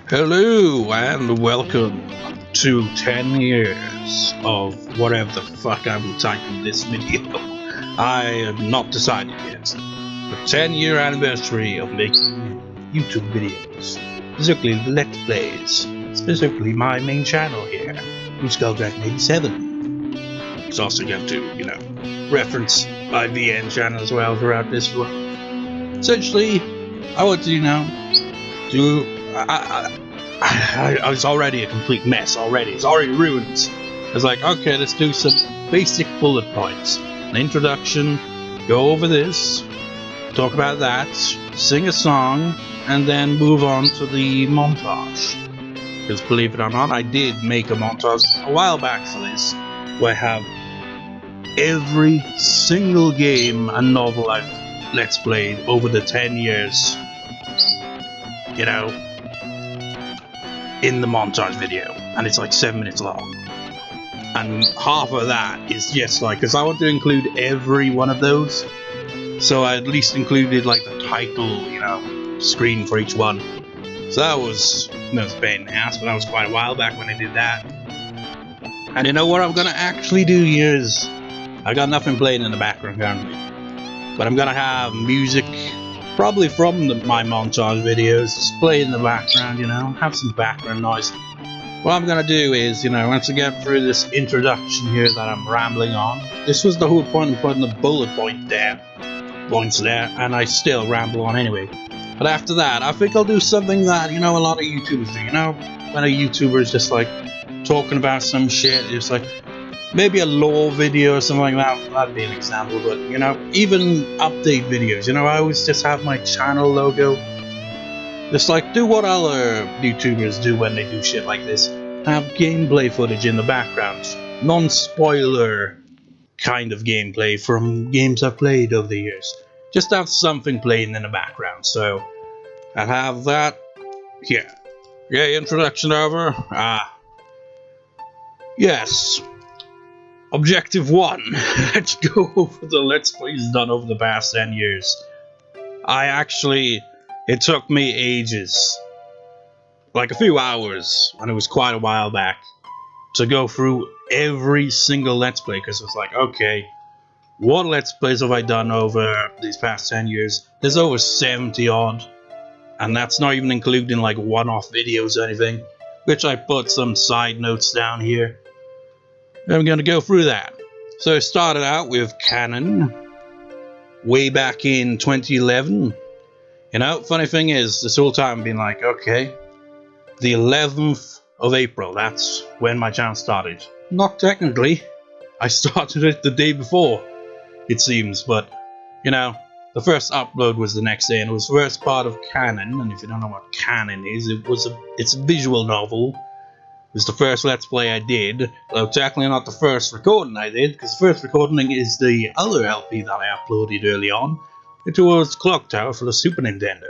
Hello and welcome to 10 years of whatever the fuck I will title this video. I have not decided yet. The 10-year anniversary of making YouTube videos, specifically Let's Plays, specifically my main channel here, Dragon87. It's also going to, reference my VN channel as well throughout this one. Essentially, I want to, do I was already a complete mess already. It's already ruined. It's like, okay, let's do some basic bullet points. An introduction, go over this, talk about that, sing a song, and then move on to the montage. Because believe it or not, I did make a montage a while back for this, where I have every single game and novel I've Let's Played over the 10 years. In the montage video, and it's like 7 minutes long, and half of that is just like, because I want to include every one of those, so I at least included like the title, screen for each one. So that was a pain in the ass, but that was quite a while back when I did that. And you know what I'm gonna actually do here is, I got nothing playing in the background currently, but I'm gonna have music probably from my montage videos, just play in the background, have some background noise. What I'm gonna do is, once I get through this introduction here that I'm rambling on, this was the whole point of putting the bullet points there, and I still ramble on anyway. But after that, I think I'll do something that, a lot of YouTubers do, when a YouTuber is just like talking about some shit, it's like, maybe a lore video or something like that, that'd be an example, but even update videos, I always just have my channel logo. Just like, do what other YouTubers do when they do shit like this. Have gameplay footage in the background. Non-spoiler kind of gameplay from games I've played over the years. Just have something playing in the background, so I have that here. Yeah, introduction over. Yes. Objective 1. Let's go over the Let's Plays done over the past 10 years. It took me ages, like a few hours, and it was quite a while back, to go through every single Let's Play, because it was like, okay, what Let's Plays have I done over these past 10 years? There's over 70 odd, and that's not even including like one-off videos or anything, which I put some side notes down here. I'm going to go through that. So it started out with Canon, way back in 2011. Funny thing is, this whole time I've been like, okay, the 11th of April, that's when my channel started. Not technically, I started it the day before, it seems, but, the first upload was the next day, and it was the first part of Canon, and if you don't know what Canon is, it's a visual novel. It was the first Let's Play I did, though technically not the first recording I did, because the first recording is the other LP that I uploaded early on. It was Clock Tower for the Super Nintendo.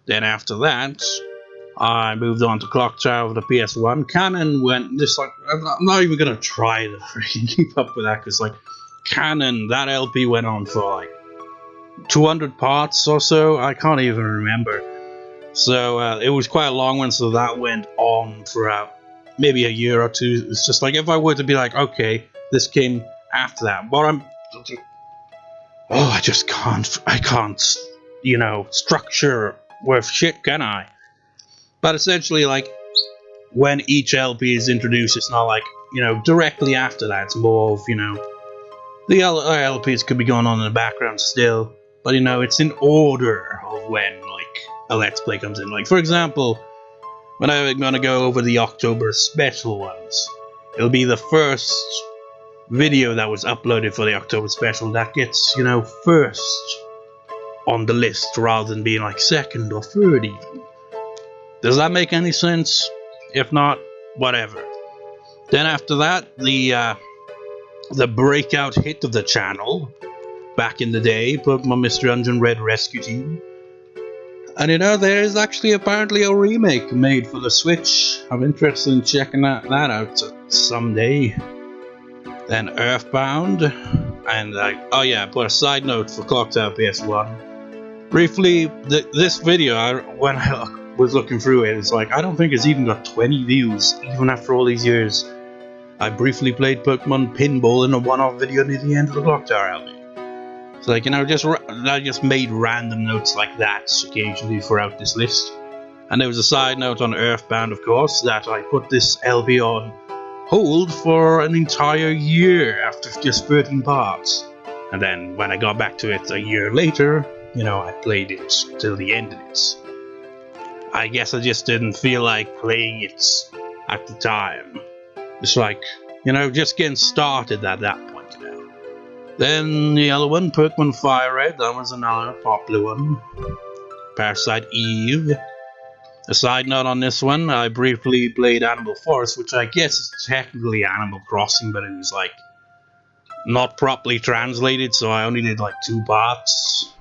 Then after that, I moved on to Clock Tower for the PS1. Canon went just like, I'm not even gonna try to freaking keep up with that, because like, Canon, that LP went on for like 200 parts or so, I can't even remember. So it was quite a long one, so that went on throughout maybe a year or two. It's just like, if I were to be like, okay, this came after that, but I can't, structure worth shit, can I? But essentially, like, when each LP is introduced, it's not like, directly after that, it's more of, the other LPs could be going on in the background still, but it's in order of when, like, a Let's Play comes in. Like, for example, when I'm gonna go over the October special ones, it'll be the first video that was uploaded for the October special that gets, first on the list, rather than being like second or third even. Does that make any sense? If not, whatever. Then after that, the breakout hit of the channel back in the day, Pokemon Mystery Dungeon Red Rescue Team. And there is actually apparently a remake made for the Switch. I'm interested in checking that out someday. Then Earthbound, and oh yeah, put a side note for Clock Tower PS1. Briefly, this video, when was looking through it, it's like, I don't think it's even got 20 views, even after all these years. I briefly played Pokemon Pinball in a one-off video near the end of the Clock Tower album. It's like, you know, I just made random notes like that occasionally throughout this list. And there was a side note on Earthbound, of course, that I put this LP on hold for an entire year after just 13 parts. And then when I got back to it a year later, you know, I played it till the end of it. I guess I just didn't feel like playing it at the time. It's like, you know, just getting started at that point, you know. Then the other one, Pokemon Fire Red, that was another popular one. Parasite Eve. A side note on this one, I briefly played Animal Forest, which I guess is technically Animal Crossing, but it was like not properly translated, so I only did like 2 parts.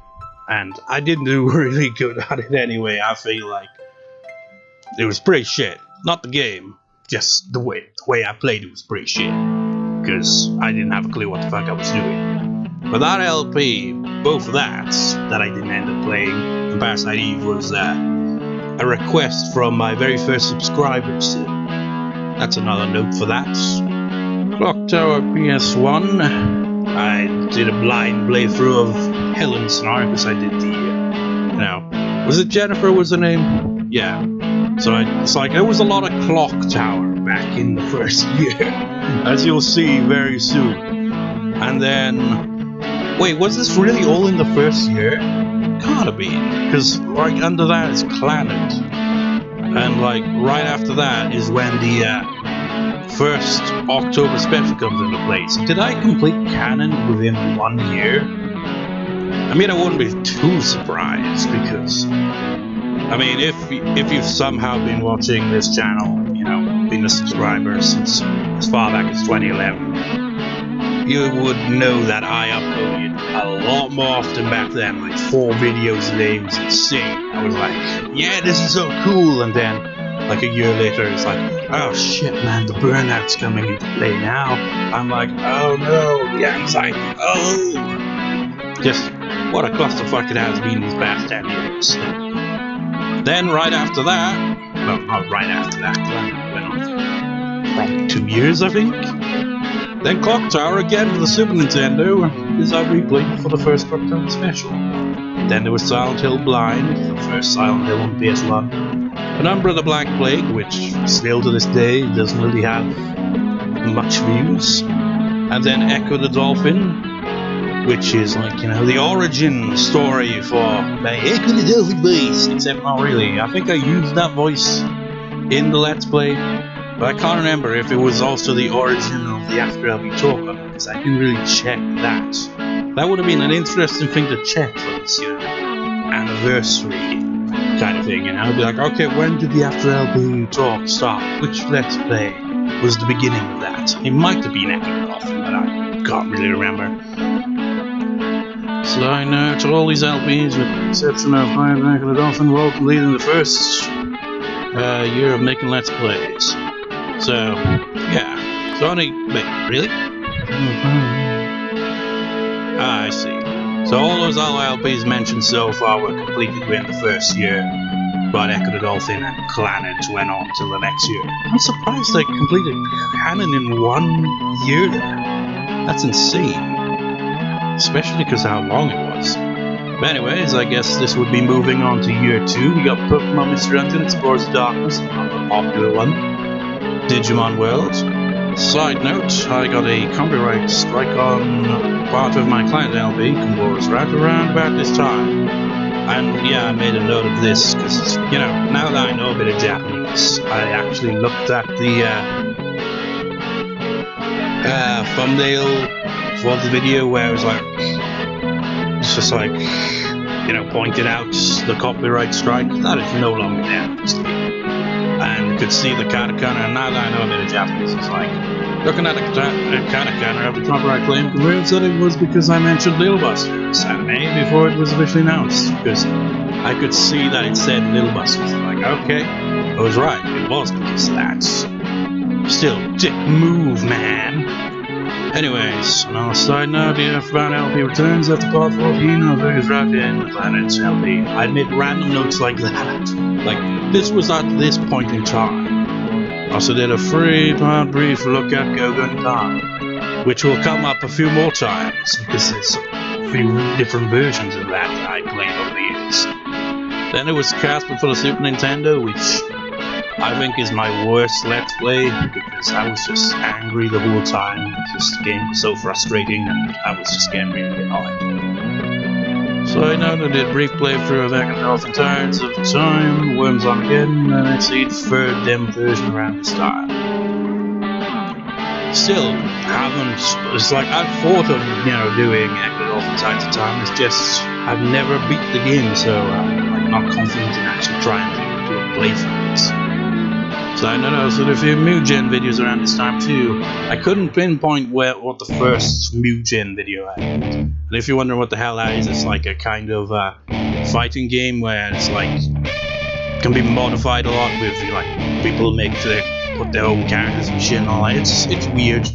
And I didn't do really good at it anyway. I feel like it was pretty shit. Not the game, just the way I played it was pretty shit. Because I didn't have a clue what the fuck I was doing. But that LP, both of that I didn't end up playing, and Parasite Eve was a request from my very first subscribers. So that's another note for that. Clock Tower PS1. I did a blind playthrough of Helen's Snar because I did the, you know, was it Jennifer was her name? Yeah. So it's like there was a lot of Clock Tower back in the first year, as you'll see very soon. And then, wait, was this really all in the first year? Can't have been, because right under that is Planet, and like right after that is when the first October special comes into place. Did I complete canon within 1 year? I mean, I wouldn't be too surprised because, I mean, if you've somehow been watching this channel, you know, been a subscriber since as far back as 2011, you would know that I uploaded a lot more often back then, like 4 videos a day. It was insane. I was like, yeah, this is so cool, and then like a year later it's like, oh shit man, the burnout's coming into play now. I'm like, oh no, the anxiety, oh, just what a clusterfuck it has been these past 10 years. Then right after that, well, not right after that, that went on for probably 2 years I think. Then Clock Tower again for the Super Nintendo, because I replayed it for the first Clock Tower special. Then there was Silent Hill Blind, the first Silent Hill on PS1. Penumbra the Black Plague, which still to this day doesn't really have much views. And then Echo the Dolphin, which is like, you know, the origin story for Echo the Dolphin voice, except not really. I think I used that voice in the Let's Play, but I can't remember if it was also the origin of the After LB talk on it, because I didn't really check that. That would have been an interesting thing to check for this, you know, anniversary kind of thing, you know. I'd be like, okay, when did the After LB talk start? Which Let's Play was the beginning of that? It might have been Echo the Dolphin, but I can't really remember. So I know to all these LPs, with the exception of Echo the Dolphin, were all completed in the first year of making Let's Plays. So, yeah. So only... wait, really? Ah, I see. So all those other LPs mentioned so far were completed within the first year, but Echo the Dolphin and Planet went on till the next year. I'm surprised they completed canon in 1 year. That's insane. Especially because how long it was. But anyways, I guess this would be moving on to year 2. We got Pokemon Mystery Dungeon Explores the Darkness, another popular one. Digimon World. Side note, I got a copyright strike on part of my client LP, was right around about this time. And yeah, I made a note of this because, you know, now that I know a bit of Japanese, I actually looked at the thumbnail for the video where it was like, it's just like, you know, pointed out the copyright strike. That is no longer there, obviously. And could see the katakana, and now that I know a bit of Japanese, it's like, looking at the katakana of the copyright claim, convinced that it was because I mentioned Little Busters anime before it was officially announced, because I could see that it said Little Busters. Like, okay, I was right, it was because of that. Still, dick move, man. Anyways, on a side note, the Earthbound LP returns after part 14 of Vegas Rock and the Planet's LP. I made random notes like that. Like, this was at this point in time. Also did a 3-part brief look at Go-Go Nippon, which will come up a few more times, because there's a few different versions of that I played over the years. Then it was Casper for the Super Nintendo, which I think is my worst Let's Play, because I was just angry the whole time. The game was so frustrating, and I was just getting really annoyed. So I know that I did a brief playthrough of Echo Dolphin Tides of the time, Worms on again, and I see the third demo version around this time. Still, haven't. It's like I've thought of, doing Echo Dolphin Tides of time. It's just I've never beat the game, so I'm not confident in actually trying to do a playthrough. So I noticed that a few Mu-Gen videos around this time too. I couldn't pinpoint what the first Mu-Gen video I did. And if you're wondering what the hell that is, it's like a kind of fighting game where it's like can be modified a lot with like people put their own characters and shit and all that. It's weird,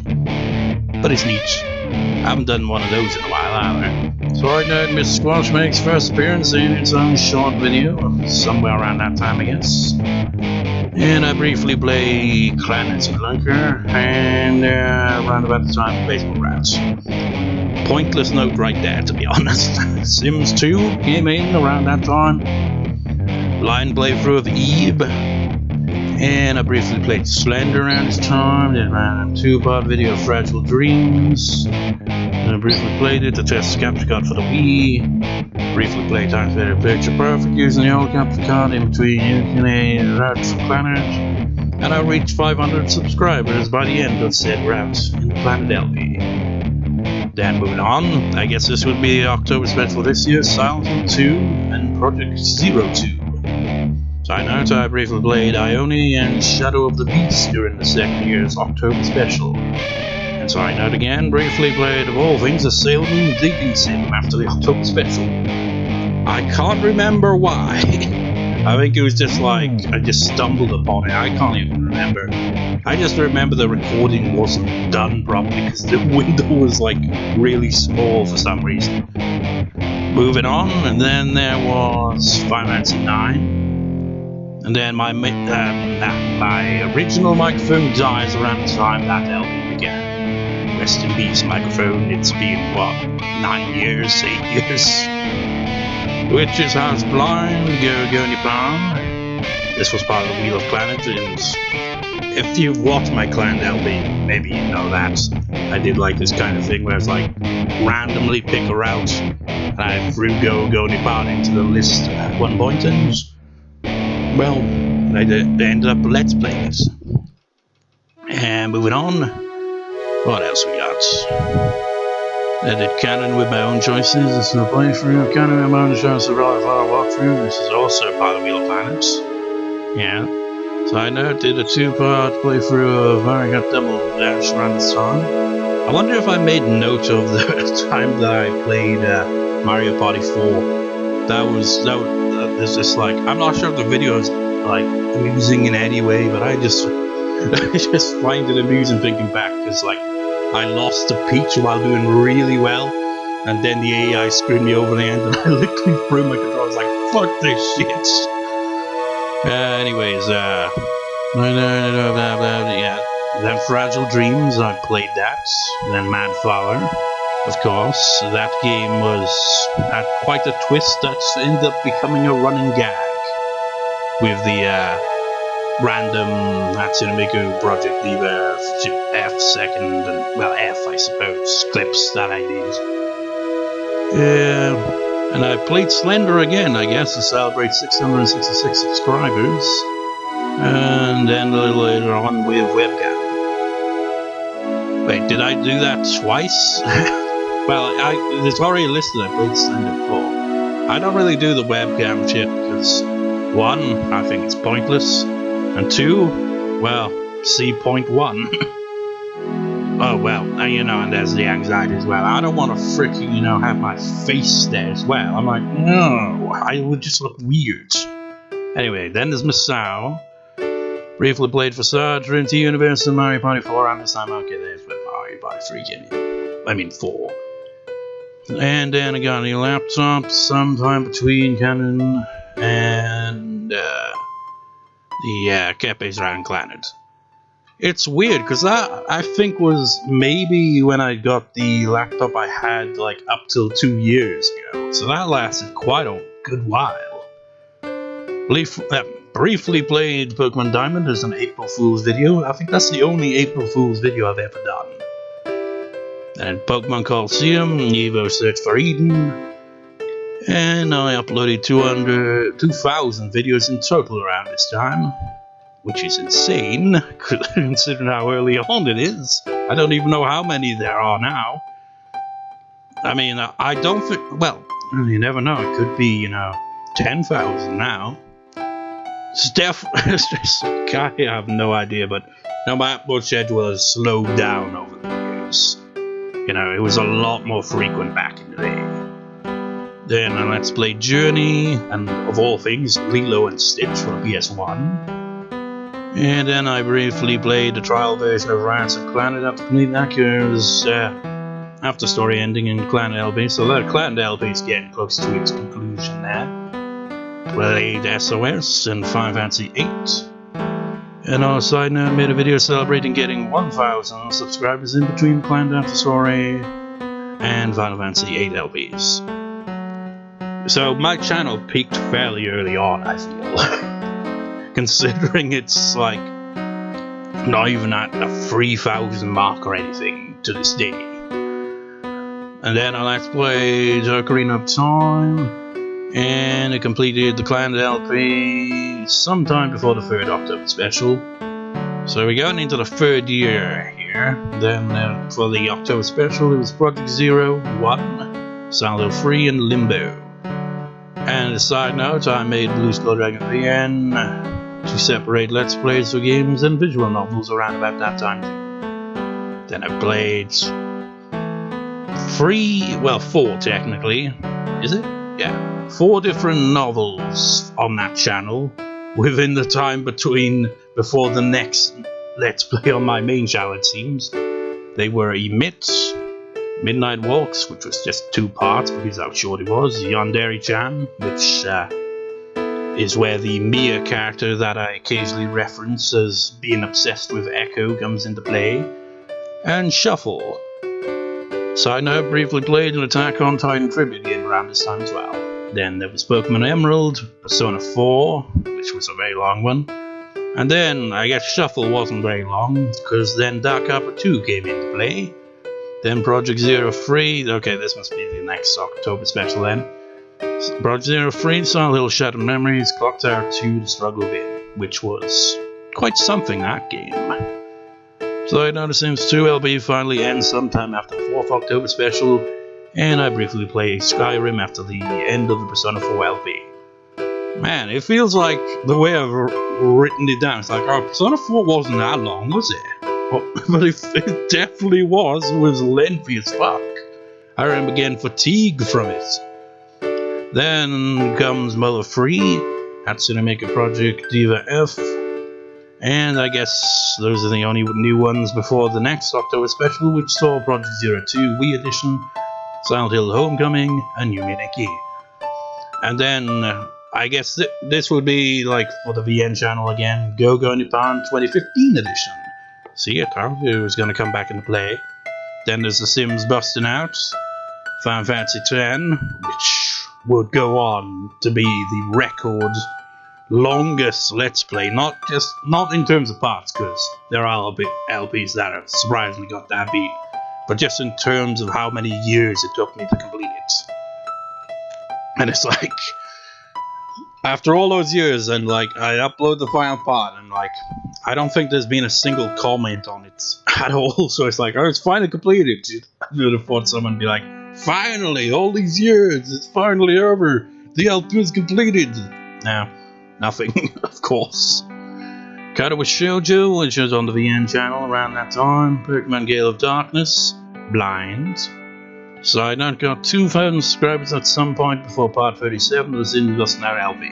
but it's neat. I haven't done one of those in a while either. So right now, Mr. Squash makes first appearance in its own short video, somewhere around that time, I guess. And I briefly play Planet Spelunker, and around about the time of Baseball Rats. Pointless note right there, to be honest. Sims 2 came in around that time. Blind playthrough of Eve. And I briefly played Slender around this time, did around a 2-part video of Fragile Dreams. And I briefly played it to test the capture card for the Wii. Briefly played Times Better Picture Perfect using the old capture card in between and Route for Planet. And I reached 500 subscribers by the end of said route in the Planet LP. Then moving on, I guess this would be the October special this year, Silent Hill 2 and Project 02. So I briefly played Ione and Shadow of the Beast during the second year's October special. And so I again briefly played of all things a Sailor Moon dating sim after the October special. I can't remember why. I think it was just like I just stumbled upon it. I can't even remember. I just remember the recording wasn't done properly because the window was like really small for some reason. Moving on, and then there was Final Fantasy 9. And then my original microphone dies around the time that LP began. Rest in peace, microphone. It's been, 9 years, 8 years. Witch's House Blind, Go Nippon. This was part of the Wheel of Planet, and if you've watched my Clan LP, maybe you know that. I did like this kind of thing where it's like randomly pick a route, and I threw Go Nippon into the list at one point, and well, they ended up Let's Playing it. And moving on, what else we got? I did Canon with my own choices. This is a playthrough of Canon with my own choices of Relic Fire walkthrough. This is also part of Wheel of Planets. Yeah. So I did a 2-part playthrough of Mario Kart Double Dash around this time. I wonder if I made note of the time that I played Mario Party 4. That was just like, I'm not sure if the video is like amusing in any way, but I just find it amusing thinking back, because like I lost to Peach while doing really well, and then the AI screwed me over the end, and I literally threw my controller. I was like, fuck this shit. Anyways, yeah. Then Fragile Dreams, I played that. Then Mad Flower, of course. That game had quite a twist that ended up becoming a running gag with the random Hatsune Miku Project Diva F second, and well, F I suppose, clips that I did. And I played Slender again, I guess, to celebrate 666 subscribers. And then a little later on with webcam. Wait, did I do that twice? Well, it's already listed I played Slender before. I don't really do the webcam shit because, 1, I think it's pointless, and 2, well, see point 1. Oh well, and there's the anxiety as well. I don't want to freaking, have my face there as well. I'm like, no, I would just look weird. Anyway, then there's Masao. Briefly played Facade, Trinity Universe, and Mario Party 4 around this time. Okay, there's Mario by 3 came in. I mean 4. And then I got a new laptop sometime between Canon and the Capes around Planet. It's weird because I think was maybe when I got the laptop I had like up till 2 years ago, so that lasted quite a good while. Briefly played Pokemon Diamond as an April Fool's video. I think that's the only April Fool's video I've ever done. And Pokemon Colosseum, Evo Search for Eden, and I uploaded 2,000 videos in total around this time. Which is insane, considering how early on it is. I don't even know how many there are now. I mean, I don't think... Well, you never know. It could be, 10,000 now. I have no idea, but my upload schedule has slowed down over the years. It was a lot more frequent back in the day. Then Let's Play Journey, and of all things, Lilo and Stitch for the PS1. And then I briefly played the trial version of Rats and Planet after completing that because after story ending in Planet LP, so that Planet LP is getting close to its conclusion now. Played SOS and Final Fantasy VIII. And on a side note, I made a video celebrating getting 1,000 subscribers in between Planet After Story and Final Fantasy VIII LPs. So my channel peaked fairly early on, I feel. Considering it's like not even at a 3,000 mark or anything to this day. And then I Let's Play Ocarina of Time, and I completed the Planet LP sometime before the 3rd October special. So we're going into the 3rd year here. Then for the October special it was Project Zero, 1, Silent Hill 3 and Limbo. And as a side note, I made Blue Skull Dragon VN to separate Let's Plays for games and visual novels around about that time too. Then I played 4 technically, is it? Yeah, 4 different novels on that channel within the time before the next Let's Play on my main channel, it seems. They were Emit, Midnight Walks, which was just 2 parts because how short it was, Yandere-chan, which is where the Mia character that I occasionally reference as being obsessed with Echo comes into play, and Shuffle. So I now briefly played an Attack on Titan tribute game around this time as well. Then there was Pokemon Emerald, Persona 4, which was a very long one, and then I guess Shuffle wasn't very long, because then Dark Harbor 2 came into play, then Project Zero 3, okay this must be the next October special then. Project Zero 3, Silent Hill Shattered Memories, Clock Tower 2, The Struggle Within, which was quite something, that game. So I know The Sims 2 LP finally ends sometime after the 4th October special, and I briefly played Skyrim after the end of the Persona 4 LP. Man, it feels like the way I've written it down, it's like, oh, Persona 4 wasn't that long, was it? But it definitely was. It was lengthy as fuck. I remember getting fatigue from it. Then comes Mother 3, Hatsune Miku Project Diva F, and I guess those are the only new ones before the next October special, which saw Project Zero 2 Wii Edition, Silent Hill Homecoming, and New Mineki. And then I guess this would be like for the VN channel again, Go-Go Nippon 2015 edition. See, I told you it was going to come back into play. Then there's The Sims Busting Out, Final Fantasy X, which would go on to be the record longest Let's Play, not in terms of parts, because there are LPs that have surprisingly got that beat, but just in terms of how many years it took me to complete it. And it's like, after all those years, and like I upload the final part, and like I don't think there's been a single comment on it at all. So it's like, oh, it's finally completed. I would have thought someone would be like, finally, all these years, it's finally over. The LP is completed. No, nothing, of course. Kata with Shoujo, which was on the VN channel around that time. Pokemon Gale of Darkness, Blind. Side note, got 2,000 subscribers at some point before part 37 was in Busting Out LP.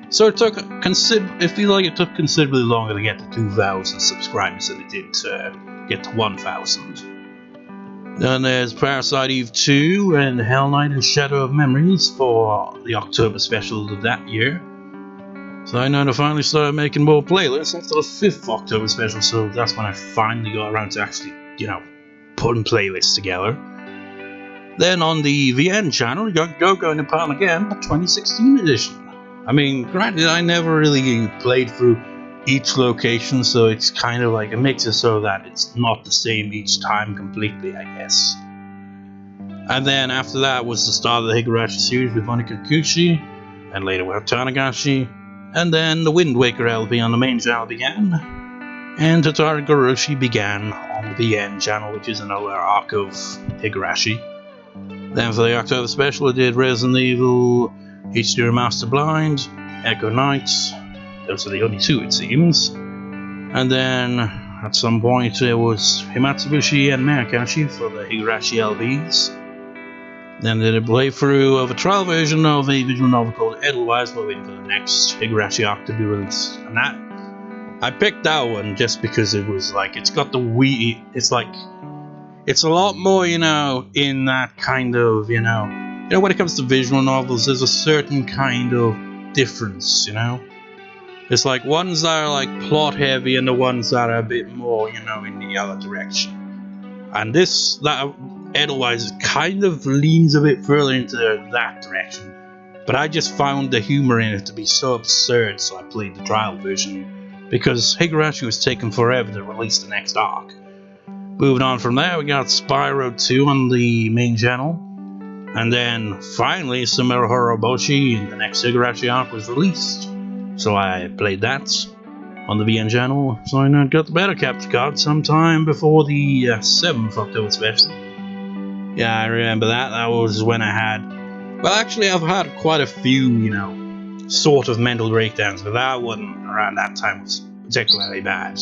So it took I feel like it took considerably longer to get to 2,000 subscribers than it did to get to 1,000. Then there's Parasite Eve 2 and Hell Knight and Shadow of Memories for the October special of that year. So I know I finally started making more playlists after the 5th October special, so that's when I finally got around to actually, putting playlists together. Then on the VN channel, you got Go-Go in the Palm again, the 2016 edition. I mean, granted, I never really played through each location, so it's kind of like it makes it so that it's not the same each time completely, I guess. And then after that was the start of the Higurashi series with Monika Kuchi, and later with Tanagashi, and then the Wind Waker LP on the main channel began, and Totara Goroshi began on the VN channel, which is another arc of Higurashi. Then for the October special, I did Resident Evil HD Remastered Blind, Echo Knights. Those are the only two, it seems. And then at some point there was Himatsubushi and Marakashi for the Higurashi LBs. Then did a playthrough of a trial version of a visual novel called Edelweiss, but waiting for the next Higurashi arc to be released. And that, I picked that one just because it was like, it's got the Wii, it's a lot more, in that kind of, when it comes to visual novels, there's a certain kind of difference, It's like ones that are like plot heavy and the ones that are a bit more, in the other direction. And that Edelweiss kind of leans a bit further into that direction. But I just found the humor in it to be so absurd, so I played the trial version, because Higurashi was taking forever to release the next arc. Moving on from there, we got Spyro 2 on the main channel. And then finally, Sumeru Horoboshi, the next Higurashi arc, was released. So I played that on the VN channel. So I got the beta capture card sometime before the 7th October special. Yeah, I remember that. That was when I had... Well, actually, I've had quite a few, sort of mental breakdowns, but that one around that time was particularly bad.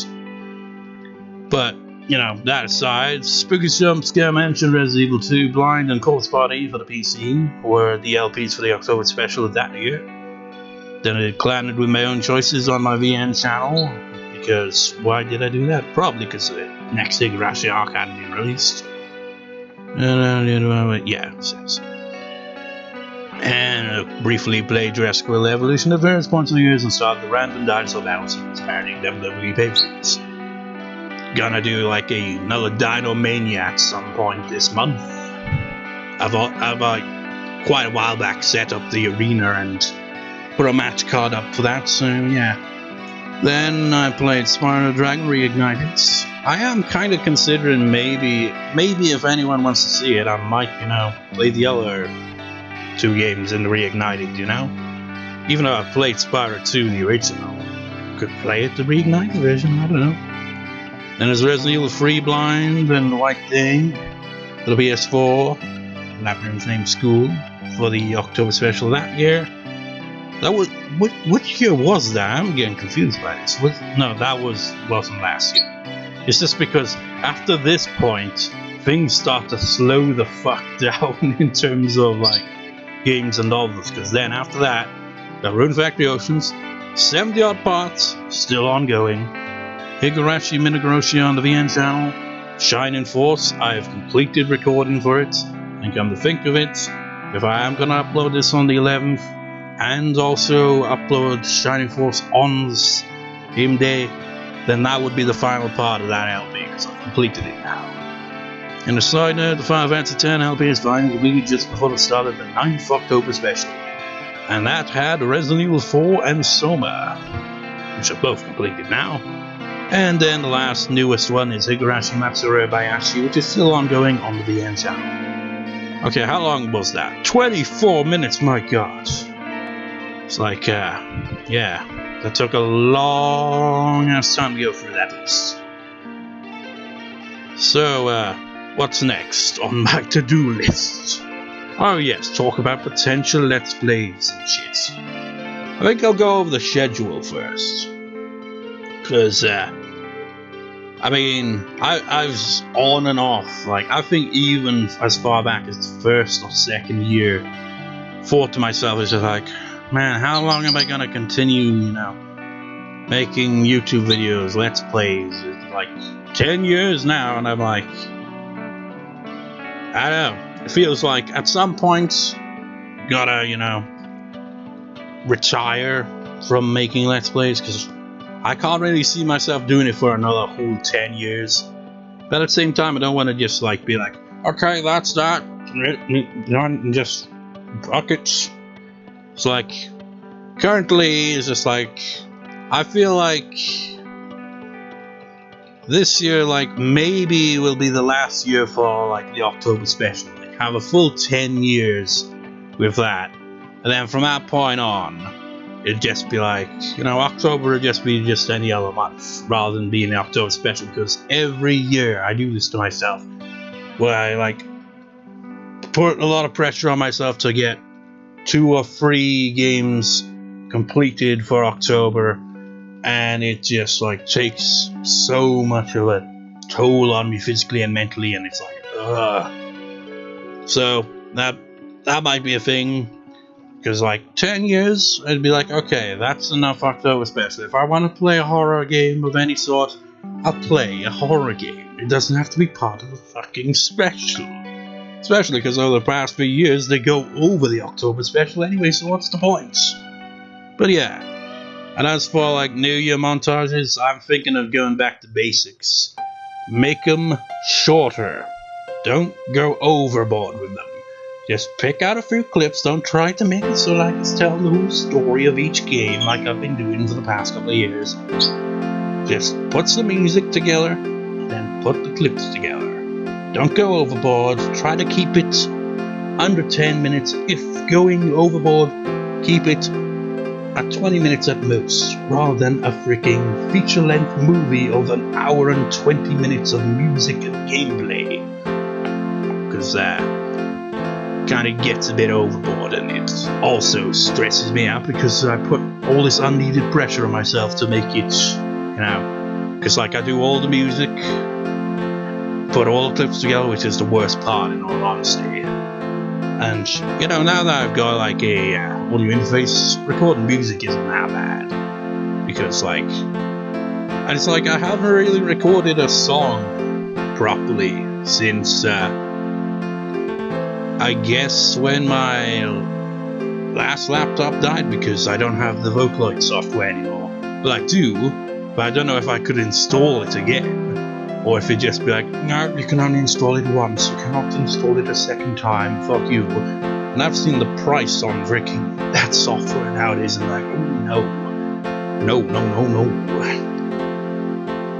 But, that aside, Spooky Jump Scare mentioned Resident Evil 2, Blind, and Corpse Party for the PC were the LPs for the October special of that year. Then I claned with my own choices on my VN channel, because why did I do that? Probably because the next Higurashi arc hadn't been released. Yeah, it says. And I briefly played Jurassic World Evolution at various points of the years and started the random dinosaur battle series parodying WWE pay-per-views. Gonna do like another Dino Mania at some point this month. I've quite a while back set up the arena and put a match card up for that, so yeah. Then I played Spyro Dragon Reignited. I am kind of considering maybe if anyone wants to see it, I might, play the other two games in the Reignited, Even though I've played Spyro 2, the original, could play it the Reignited version, I don't know. Then there's Resident Evil 3 Blind and White Thing for the PS4, Labyrinth Named School for the October special that year. That was which year was that? I'm getting confused by this. That wasn't last year. It's just because after this point, things start to slow the fuck down in terms of like games and novels. Because then after that, the Rune Factory Oceans, 70 odd parts, still ongoing. Higurashi Minagoroshi on the VN channel, Shining Force. I have completed recording for it, and come to think of it, if I am gonna upload this on the 11th. And also upload Shining Force on the same day, then that would be the final part of that LP, because I've completed it now. And a side note, the Final Fantasy X LP is finally released just before the start of the 9th October special. And that had Resident Evil 4 and Soma, which are both completed now. And then the last newest one is Higurashi Matsuru Bayashi, which is still ongoing on the VN channel. Okay, how long was that? 24 minutes, my god. It's like, yeah, that took a long ass time to go through that list. So, what's next on my to-do list? Oh yes, talk about potential Let's Plays and shit. I think I'll go over the schedule first. Because, I was on and off. Like, I think even as far back as the first or second year, thought to myself, it's just like, man, how long am I gonna continue, making YouTube videos, Let's Plays? It's like 10 years now, and I'm like, I don't know. It feels like at some point, gotta, retire from making Let's Plays, because I can't really see myself doing it for another whole 10 years. But at the same time, I don't want to just be like, okay, that's that, and just buckets. It's like, currently, it's just like, I feel like this year, maybe will be the last year for the October special. Have a full 10 years with that, and then from that point on, it'd just be October would just be just any other month rather than being the October special, because every year I do this to myself, where I put a lot of pressure on myself to get 2 or 3 games completed for October, and it just takes so much of a toll on me physically and mentally, and it's ugh. So that might be a thing, because 10 years I'd be okay, that's enough October special. If I want to play a horror game of any sort, I'll play a horror game. It doesn't have to be part of a fucking special, especially because over the past few years they go over the October special anyway, so what's the point? But yeah. And as for New Year montages, I'm thinking of going back to basics. Make them shorter. Don't go overboard with them. Just pick out a few clips. Don't try to make it so it's telling the whole story of each game like I've been doing for the past couple of years. Just put some music together, and then put the clips together. Don't go overboard. Try to keep it under 10 minutes. If going overboard, keep it at 20 minutes at most, rather than a freaking feature-length movie of an hour and 20 minutes of music and gameplay. Because that kind of gets a bit overboard, and it also stresses me out because I put all this unneeded pressure on myself to make it, because I do all the music, put all the clips together, which is the worst part in all honesty. And, now that I've got a audio interface, recording music isn't that bad. Because, and it's I haven't really recorded a song properly since, I guess when my last laptop died, because I don't have the Vocaloid software anymore. Well, I do, but I don't know if I could install it again. Or if it just be no, you can only install it once, you cannot install it a second time, fuck you. And I've seen the price on freaking that software nowadays, and oh no.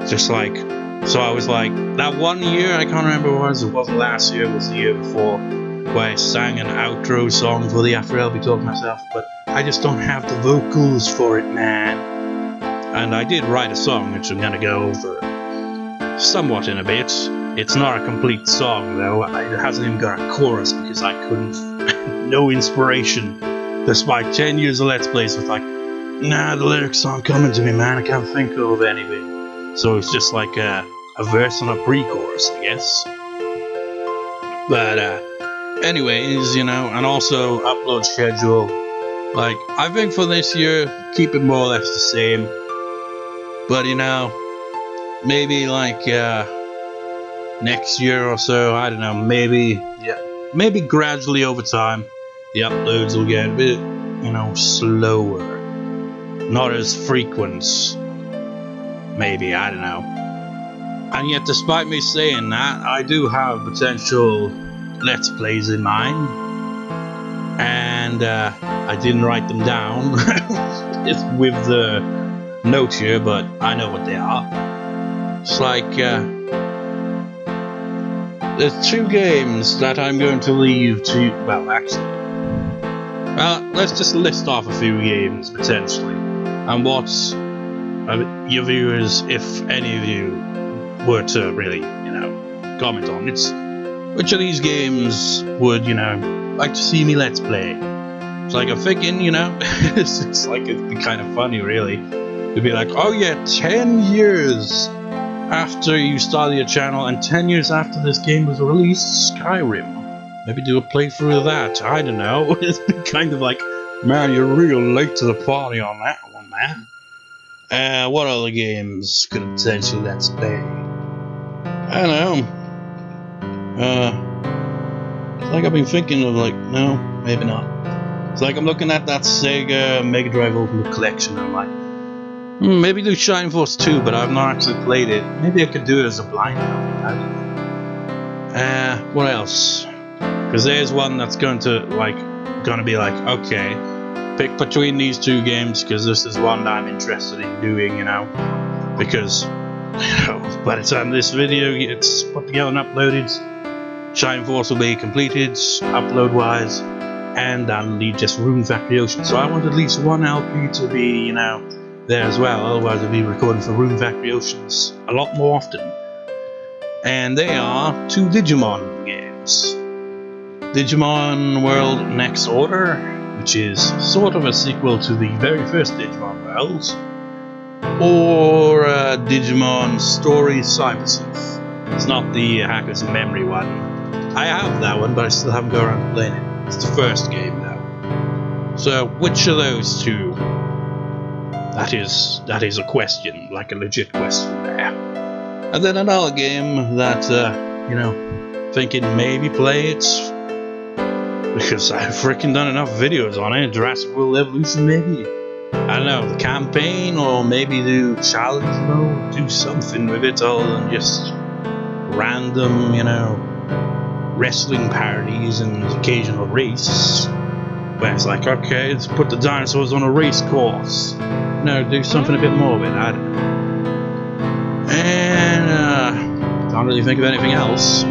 Just so I was that one year, I can't remember what it wasn't last year, it was the year before, where I sang an outro song for the After LB Talk myself, but I just don't have the vocals for it, man. And I did write a song, which I'm gonna go over somewhat in a bit. It's not a complete song though, it hasn't even got a chorus because I couldn't, no inspiration. Despite 10 years of Let's Plays with nah, the lyrics aren't coming to me, man, I can't think of anything. So it's just a verse and a pre-chorus, I guess. But anyways, and also upload schedule. I think for this year, keep it more or less the same. But maybe next year or so, I don't know, maybe gradually over time the uploads will get a bit slower, not as frequent, maybe, I don't know. And yet despite me saying that, I do have potential Let's Plays in mind, and I didn't write them down with the note here, but I know what they are. It's there's 2 games that I'm going to leave to, let's just list off a few games, potentially, and what's your viewers, if any of you were to really, comment on it, which of these games would, like to see me Let's Play. It's I'm thinking, it's it'd be kind of funny, really. It'd be oh yeah, 10 years after you started your channel, and 10 years after this game was released, Skyrim. Maybe do a playthrough of that, I don't know. It's kind of man, you're real late to the party on that one, man. What other games could potentially Let's Play? I don't know. like I've been thinking of like, no, maybe not. It's like I'm looking at that Sega Mega Drive Ultimate Collection and I'm like, maybe do Shining Force 2, but I've not actually played it. Maybe I could do it as a blind copy. I don't know. What else? Because there's one that's going to be like, okay, pick between these two games because this is one that I'm interested in doing, you know. Because, you know, by the time this video gets put together and uploaded, Shining Force will be completed, upload-wise, and that'll leave just Rune Factory Ocean. So I want at least one LP to be, you know, there as well. Otherwise I'll be recording for Rune Factory Oceans a lot more often. And they are two Digimon games. Digimon World Next Order, which is sort of a sequel to the very first Digimon Worlds, or Digimon Story Cybersith. It's not the Hackers in Memory one. I have that one, but I still haven't got around to playing it. It's the first game though. So which of those two? That is a question, like a legit question there. And then another game that you know, thinking maybe play it because I've freaking done enough videos on it. Jurassic World Evolution, maybe. I don't know, the campaign, or maybe do challenge mode, do something with it other than just random, you know, wrestling parodies and occasional race. Where it's like, okay, let's put the dinosaurs on a race course. No, do something a bit more with it, I don't know. And can't really think of anything else.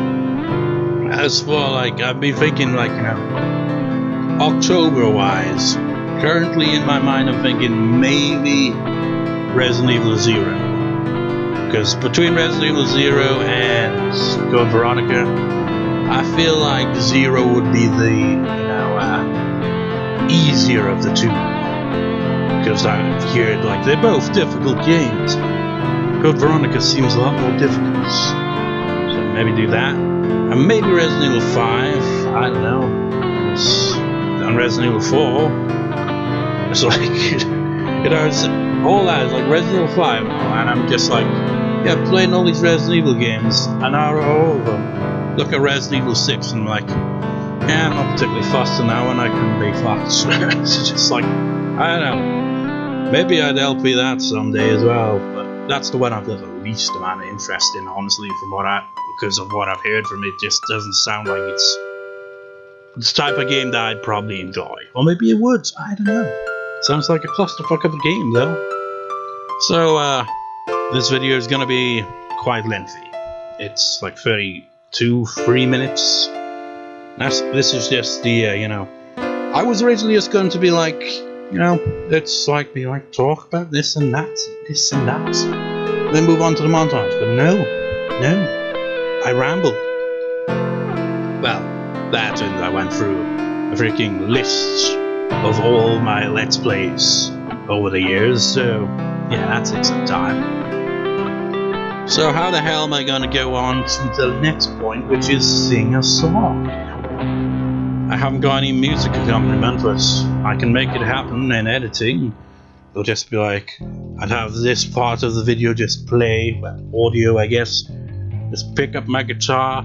As for like, I've been thinking like, you know, October-wise. Currently in my mind I'm thinking maybe Resident Evil 0. Because between Resident Evil 0 and Code Veronica, I feel like 0 would be the, you know, easier of the two. Because I've heard like they're both difficult games. Code Veronica seems a lot more difficult. So maybe do that. And maybe Resident Evil 5, I don't know. And Resident Evil 4. It's like, you know, it's all that is like Resident Evil 5 now, and I'm just like, yeah, playing all these Resident Evil games, an hour all of them. Look at Resident Evil 6 and I'm like, yeah, I'm not particularly fussed now, and I couldn't be fussed. It's just like, I don't know, maybe I'd LP that someday as well, but that's the one I've got the least amount of interest in, honestly, because of what I've heard from it. Just doesn't sound like it's the type of game that I'd probably enjoy. Or maybe it would, I don't know. Sounds like a clusterfuck of a game though. So this video is gonna be quite lengthy. It's like 3 minutes. This is just the you know, I was originally just going to be like, you know, let's like be like talk about this and that, then move on to the montage. But no, I rambled. Well, that and I went through a freaking list of all my Let's Plays over the years, so yeah, that takes some time. So how the hell am I gonna go on to the next point, which is sing a song? I haven't got any music accompaniment, but I can make it happen in editing. It'll just be like, I'd have this part of the video just play, well, audio I guess, just pick up my guitar,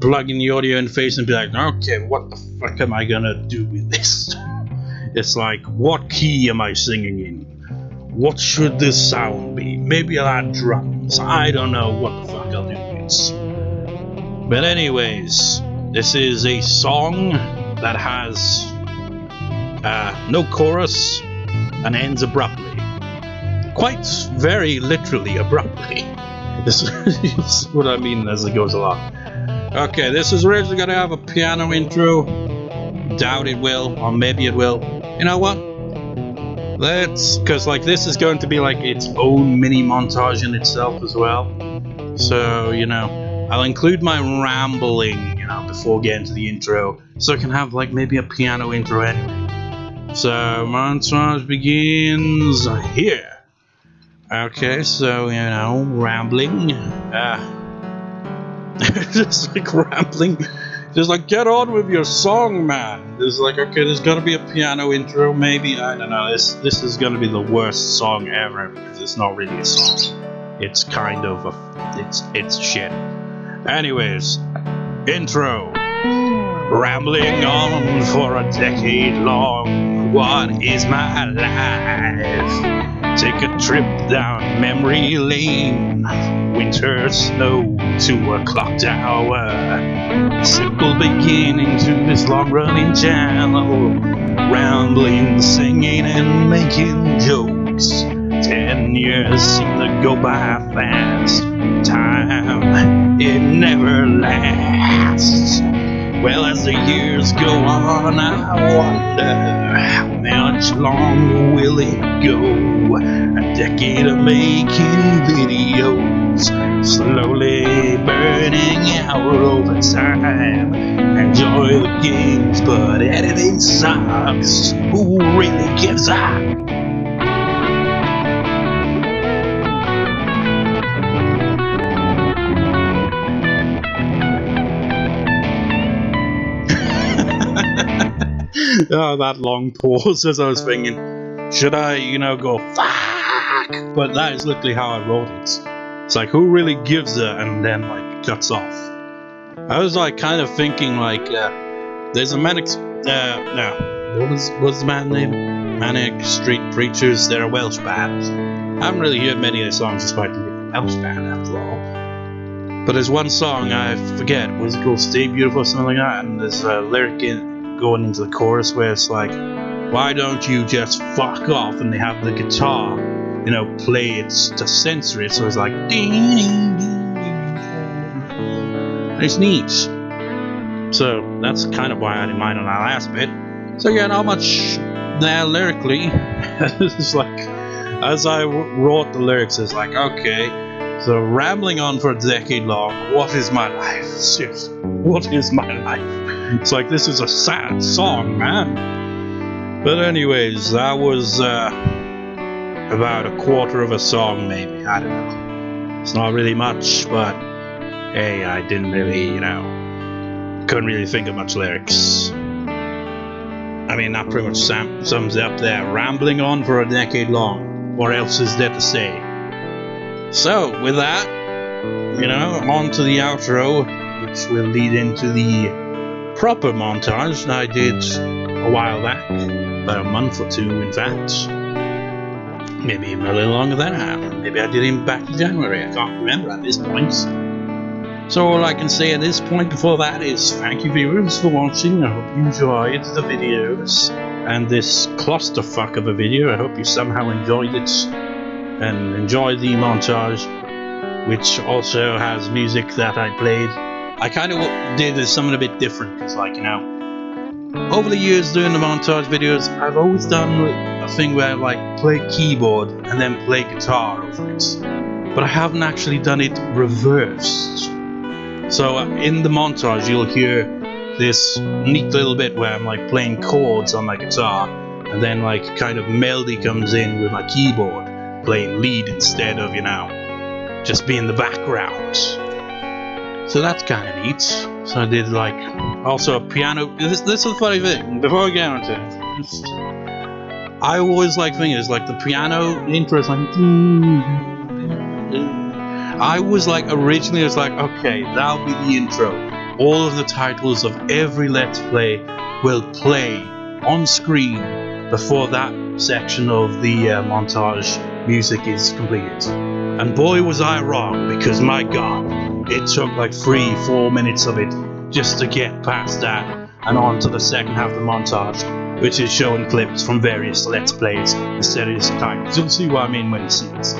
plug in the audio interface and be like, okay, what the fuck am I gonna do with this? It's like, what key am I singing in? What should this sound be? Maybe I'll add drums. I don't know what the fuck I'll do with this. But anyways, this is a song that has no chorus and ends abruptly. Quite very literally abruptly. This is what I mean as it goes along. Okay, this is originally gonna have a piano intro. Doubt it will, or maybe it will. You know what? Because like this is going to be like its own mini montage in itself as well. So, you know, I'll include my rambling, you know, before getting to the intro, so I can have like maybe a piano intro anyway. So, montage begins here. Okay, so, you know, rambling. Just like rambling. Just like, get on with your song, man. There's like, okay, there's gonna be a piano intro, maybe. I don't know. This is gonna be the worst song ever because it's not really a song. It's kind of a, it's shit. Anyways, intro. rambling on for a decade long. What is my life? Take a trip down memory lane. Winter snow to a clock tower. Simple beginning to this long-running channel. Rambling, singing, and making jokes. 10 years seem to go by fast. Time, it never lasts. Well, as the years go on, I wonder how much longer will it go? A decade of making videos, slowly burning out over time. Enjoy the games, but editing sucks. Who really gives up? Oh, that long pause as I was thinking, should I, go fuck? But that is literally how I wrote it. It's like, who really gives a, and then like cuts off. I was like kind of thinking like, there's a Manic, what's the band name? Manic Street Preachers. They're a Welsh band. I haven't really heard many of their songs despite being a Welsh band after all. But there's one song I forget, was it called "Stay Beautiful" or something like that, and there's a lyric going into the chorus where it's like, why don't you just fuck off? And they have the guitar, play it to censor it, so it's like ding, ding, ding, ding. And it's neat. So that's kind of why I had in mind on that last bit. So yeah, not much there lyrically. It's like, as I wrote the lyrics, it's like, okay, so rambling on for a decade long, what is my life? Seriously, what is my life? It's like, this is a sad song, man. But anyways, that was about a quarter of a song, maybe. I don't know. It's not really much, but hey, I didn't really, couldn't really think of much lyrics. I mean, that pretty much sums it up there. Rambling on for a decade long. What else is there to say? So, with that, on to the outro, which will lead into the proper montage I did a while back, about a month or two in fact, maybe even a little longer than that. Maybe I did him back in January, I can't remember at this point. So all I can say at this point before that is thank you viewers for watching. I hope you enjoyed the videos and this clusterfuck of a video. I hope you somehow enjoyed it and enjoyed the montage, which also has music that I played. I kind of did something a bit different, because over the years doing the montage videos, I've always done a thing where I play keyboard and then play guitar over it. But I haven't actually done it reversed. So in the montage you'll hear this neat little bit where I'm playing chords on my guitar, and then kind of melody comes in with my keyboard playing lead instead of, just being the background. So that's kind of neat. So I did also a piano. This is the funny thing. Before I get into it, I always thinking it's the piano intro is I was originally it was okay, that'll be the intro. All of the titles of every Let's Play will play on screen before that section of the montage music is completed. And boy was I wrong, because my god, it took 3-4 minutes of it just to get past that and on to the second half of the montage, which is showing clips from various Let's Plays instead of just titles. You'll see what I mean when you see it.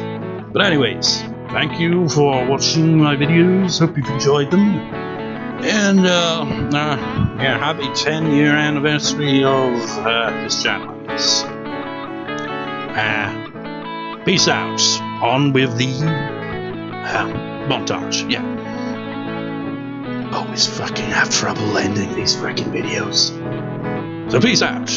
But anyways, thank you for watching my videos, hope you've enjoyed them. And yeah, happy 10-year anniversary of this channel, I guess. Peace out. On with the montage. Yeah. Always fucking have trouble ending these fucking videos. So peace out.